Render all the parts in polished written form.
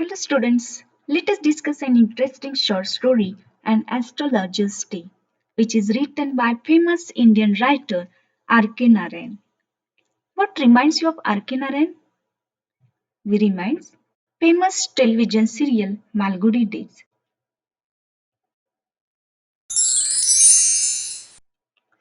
Hello students, let us discuss an interesting short story, An Astrologers Day, which is written by famous Indian writer R.K. Narayan. What reminds you of R.K. Narayan? We reminds famous television serial Malgudi Days.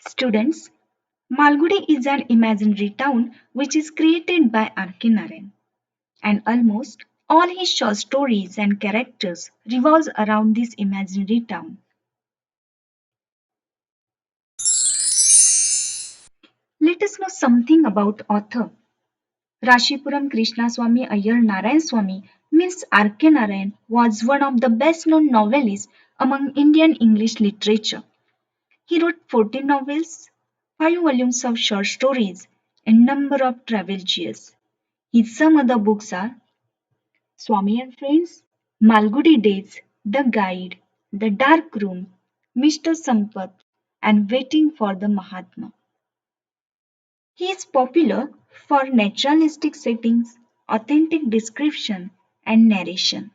Students, Malgudi is an imaginary town which is created by R.K. Narayan, and almost all his short stories and characters revolve around this imaginary town. Let us know something about author. Rashipuram Krishnaswamy Iyer Narayan Swamy means R.K. Narayan was one of the best known novelists among Indian English literature. He wrote 14 novels, 5 volumes of short stories, and number of travel gears. His some other books are Swami and Friends, Malgudi Days, The Guide, The Dark Room, Mr. Sampath, and Waiting for the Mahatma. He is popular for naturalistic settings, authentic description, and narration.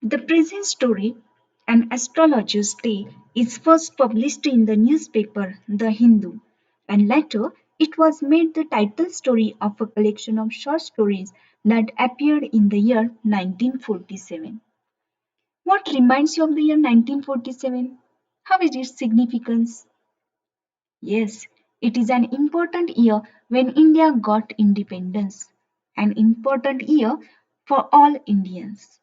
The present story, An Astrologer's Day, is first published in the newspaper The Hindu, and later it was made the title story of a collection of short stories that appeared in the year 1947. What reminds you of the year 1947? How is its significance? Yes, it is an important year when India got independence, an important year for all Indians.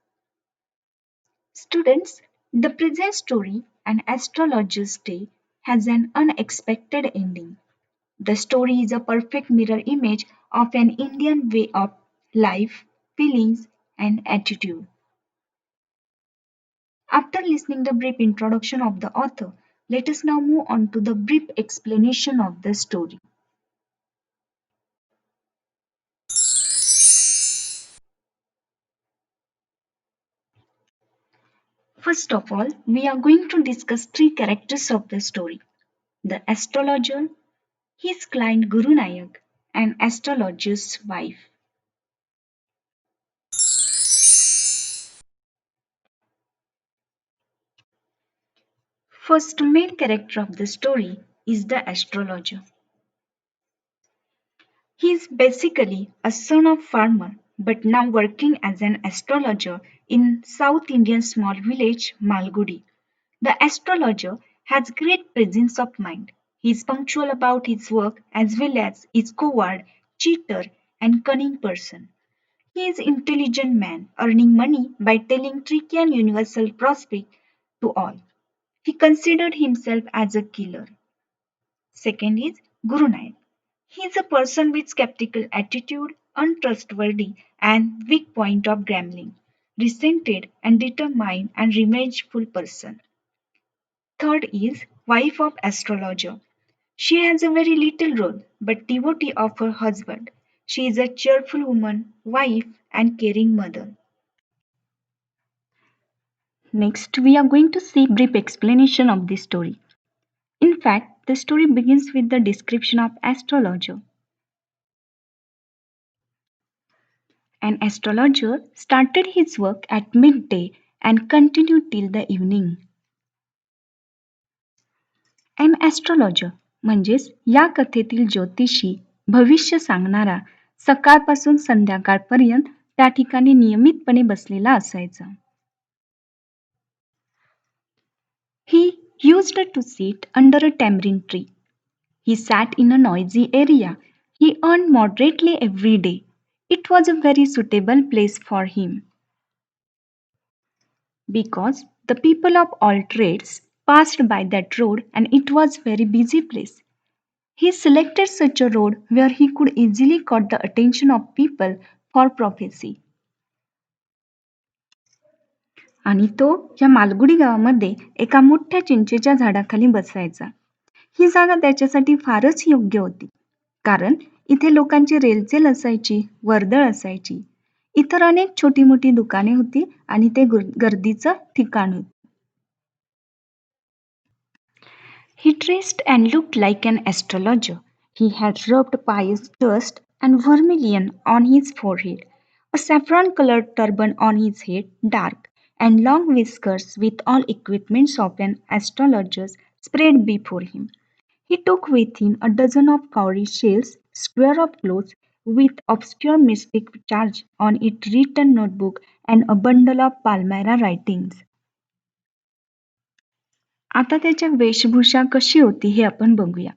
Students, the present story, An Astrologer's Day, has an unexpected ending. The story is a perfect mirror image of an Indian way of life, feelings, and attitude. After listening the brief introduction of the author, let us now move on to the brief explanation of the story. First of all, we are going to discuss three characters of the story: the astrologer, his client Guru Nayak, and astrologer's wife. First main character of the story is the astrologer. He is basically a son of farmer but now working as an astrologer in South Indian small village Malgudi. The astrologer has great presence of mind. He is punctual about his work as well as is coward, cheater, and cunning person. He is intelligent man earning money by telling tricky and universal prospect to all. He considered himself as a killer. Second is Guru Nanak. He is a person with skeptical attitude, untrustworthy, and weak point of gambling, resented and determined and revengeful person. Third is wife of astrologer. She has a very little role, but devotee of her husband. She is a cheerful woman, wife, and caring mother. Next, we are going to see brief explanation of this story. In fact, the story begins with the description of astrologer. An astrologer started his work at midday and continued till the evening. An astrologer म्हणजेच या कथेतील ज्योतिषी भविष्य सांगणारा सकाळपासून संध्याकाळपर्यंत त्या ठिकाणी नियमितपणे बसलेला असायचा. He used to sit under a tamarind tree. He sat in a noisy area. He earned moderately every day. It was a very suitable place for him because the people of all trades passed by that road and it was very busy place. He selected such a road where he could easily caught the attention of people for prophecy. आणि तो या मालगुडी गावामध्ये एका मोठ्या चिंचेच्या झाडाखाली बसायचा. ही जागा त्याच्यासाठी फारच योग्य होती कारण इथे लोकांची रेलचेल असायची, वर्दळ असायची. इतर अनेक छोटी मोठी दुकाने होती आणि ते गर्दीचं ठिकाण होतं. He dressed and looked like an astrologer. He had rubbed pious dust and vermilion on his forehead, a saffron-colored turban on his head, dark, and long whiskers with all equipments of an astrologer spread before him. He took with him a dozen of cowrie shells, square of clothes, with obscure mystic charge on it written notebook and a bundle of Palmyra writings. आता त्याच्या वेशभूषा कशी होती हे आपण बघूया.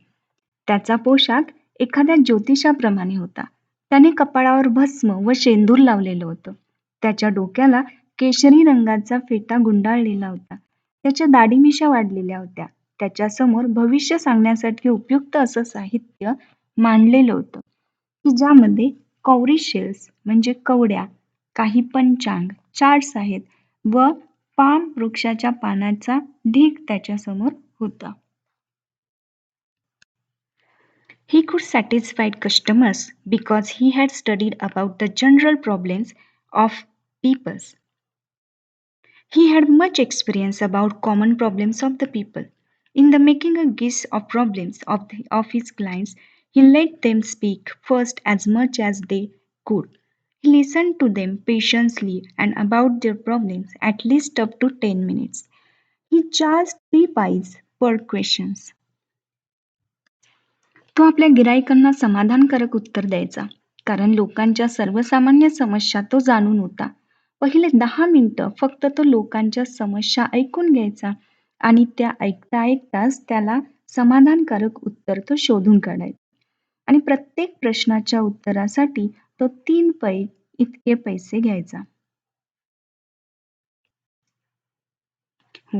त्याचा पोशाख एखाद्या ज्योतिषाप्रमाणे होता. त्याने कपाळावर भस्म व शेंदूर लावलेलं होतं. त्याच्या डोक्याला केशरी रंगाचा फेटा गुंडाळलेला होता. त्याच्या दाढी-मिशा वाढलेल्या होत्या. त्याच्यासमोर भविष्य सांगण्यासाठी उपयुक्त असं साहित्य मांडलेलं होतं, की ज्यामध्ये कौरी शेल्स म्हणजे कवड्या, काही पंचांग, चार्ट्स आहेत व पाम वृक्षाच्या पानाचा ढीग त्याच्यासमोर होता. He could satisfy customers because he had studied about the general problems of peoples. He had much experience about common problems of the people. In the making a guess of problems of his clients, he let them speak first as much as they could. He listened to them patiently and about their problems at least up to 10 minutes. He charged 3 pies per questions. तो आपल्या गिराईकांना समाधानकारक उत्तर द्यायचा, कारण लोकांच्या सर्वसामान्य समस्या तो जाणून होता. पहिले 10 मिनिटं फक्त तो लोकांच्या समस्या ऐकून घ्यायचा आणि त्या ऐकता ऐकताच त्याला समाधानकारक उत्तर तो शोधून काढायचा. आणि प्रत्येक प्रश्नाच्या उत्तरासाठी तो 3 पै इतके पैसे घ्यायचा.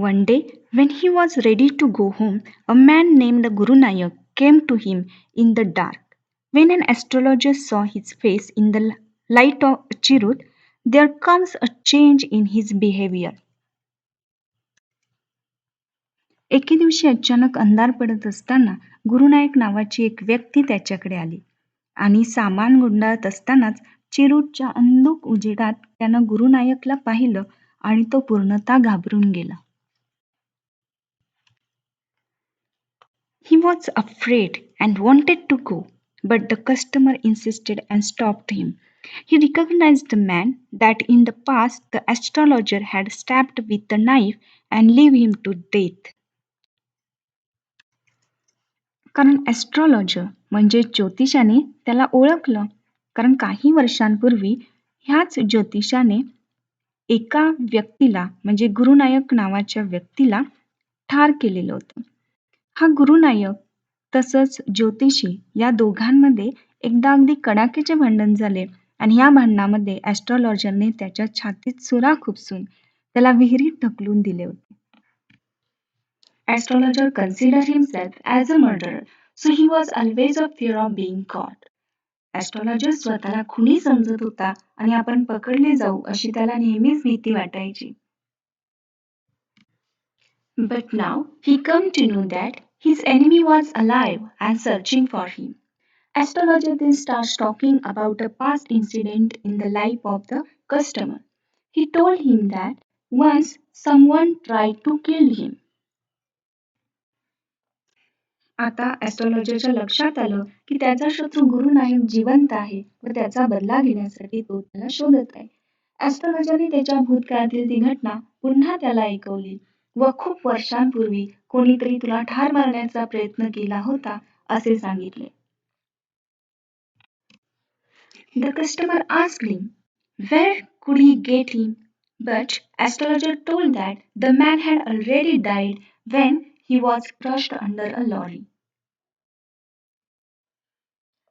One day, when he was ready to go home, a man named Guru Nayak came to him in the dark. When an astrologer saw his face in the light of Chirut, there comes a change in his behavior. एके दिवशी अचानक अंधार पडत असताना गुरुनायक नावाची एक व्यक्ती त्याच्याकडे आली आणि सामान गुंडाळत असतानाच चिरूटच्या अंधुक उजेडात त्यानं गुरुनायकला पाहिलं आणि तो पूर्णतः घाबरून गेला. He was afraid and wanted to go, but the customer insisted and stopped him. He recognized the man that in the past the astrologer had stabbed with a knife and leave him to death. कारण astrologer म्हणजे ज्योतिषाने त्याला ओळखलं, कारण काही वर्षांपूर्वी ह्याच ज्योतिषाने एका व्यक्तीला म्हणजे गुरुनायक नावाच्या व्यक्तीला ठार केलेलं होतं. हा गुरुनायक तसंच ज्योतिषी या दोघांमध्ये एकदा अगदी कडाक्याचे भांडण झाले आणि या भांडणामध्ये ॲस्ट्रॉलॉजरने त्याच्या छातीत सुरा खुपसून त्याला विहिरीत ढकलून दिले होते. Astrologer considered himself as a murderer, so he was always of fear of being caught. Astrologer स्वतःला खुनी समजत होता आणि आपण पकडले जाऊ अशी त्याला नेहमीच भीती वाटायची. But now he come to know that his enemy was alive and searching for him. Astrologer then starts talking about a past incident in the life of the customer. He told him that once someone tried to kill him. आता ॲस्ट्रॉलॉजरच्या लक्षात आलं की त्याचा शत्रू गुरुनायक जिवंत आहे व त्याचा बदला घेण्यासाठी तो त्याला शोधत आहे. ॲस्ट्रॉलॉजरने त्याच्या भूतकाळातील ती घटना पुन्हा त्याला ऐकवली व खूप वर्षांपूर्वी कोणीतरी तुला ठार मारण्याचा प्रयत्न केला होता असे सांगितले. The customer asked him, where could he get him? But astrologer told that the man had already died when he was crushed under a lorry.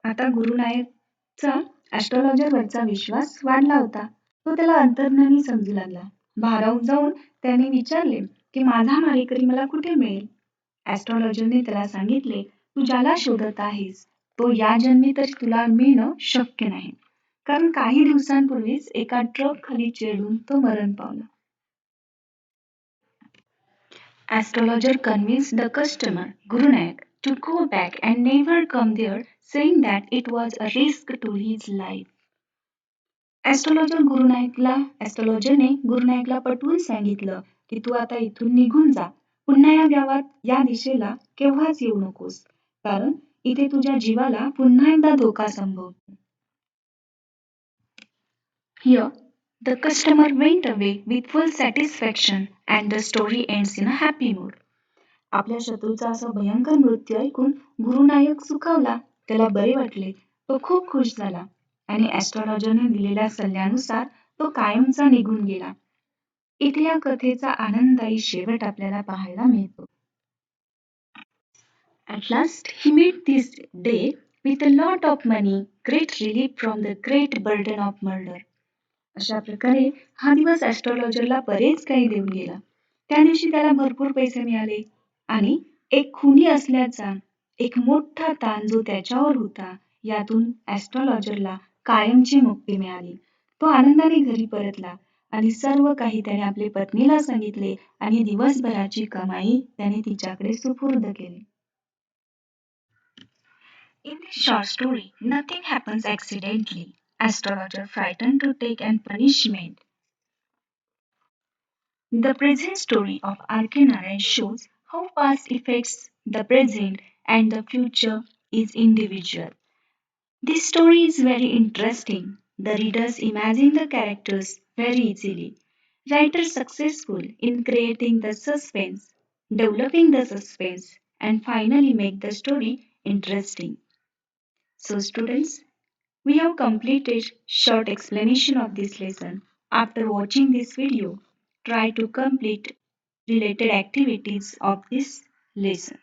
आता गुरुनायकचा ॲस्ट्रॉलॉजरवरचा विश्वास वाढला होता. तो त्याला अंतर्ज्ञानी समजू लागला. भारावून जाऊन त्याने विचारले की माझा मारेकरी मला कुठे मिळेल? ॲस्ट्रॉलॉजरने त्याला सांगितले, तू ज्याला शोधत आहेस तो या जन्मी तर तुला मिळणं शक्य नाही, कारण काही दिवसांपूर्वीच एका ट्रक खाली चिरडून तो मरण पावला. Astrologer convinced the customer, Guru Nayak, to go back and never come there, saying that it was a risk to his life. ॲस्ट्रॉलॉजरने गुरुनायकला पटवून सांगितलं की तू आता इथून निघून जा, पुन्हा या गावात या दिशेला केव्हाच येऊ नकोस, कारण इथे तुझ्या जीवाला पुन्हा एकदा धोका संभवतो. Here, the customer went away with full satisfaction and the story ends in a happy mood. आपल्या शत्रूचा असा भयंकर मृत्यू ऐकून गुरुनायक सुखावला, त्याला बरे वाटले, तो खूप खुश झाला आणि ॲस्ट्रॉलॉजरने दिलेल्या सल्ल्यानुसार तो कायमचा निघून गेला. इथे या कथेचा आनंददायी शेवट आपल्याला पाहायला मिळतो. At last he met this day with a lot of money, great relief from the great burden of murder. अशा प्रकारे हा दिवस ॲस्ट्रॉलॉजरला बरेच काही देऊन गेला. त्या दिवशी त्याला भरपूर पैसे मिळाले आणि एक खुनी असल्याचा एक मोठा ताण जो त्याच्यावर होता, यातून ॲस्ट्रॉलॉजरला कायमची मुक्ती मिळाली. तो आनंदाने घरी परतला आणि सर्व काही त्याने आपल्या पत्नीला सांगितले आणि दिवसभराची कमाई त्याने तिच्याकडे सुपूर्द केली. In this short story, nothing happens accidentally. Astrologer frightened to take an punishment. The present story of R.K. Narayan shows how past affects the present and the future is individual. This story is very interesting. The readers imagine the characters very easily. Writer successful in creating the suspense, developing the suspense, and finally make the story interesting. So students, we have completed short explanation of this lesson. After watching this video, try to complete related activities of this lesson.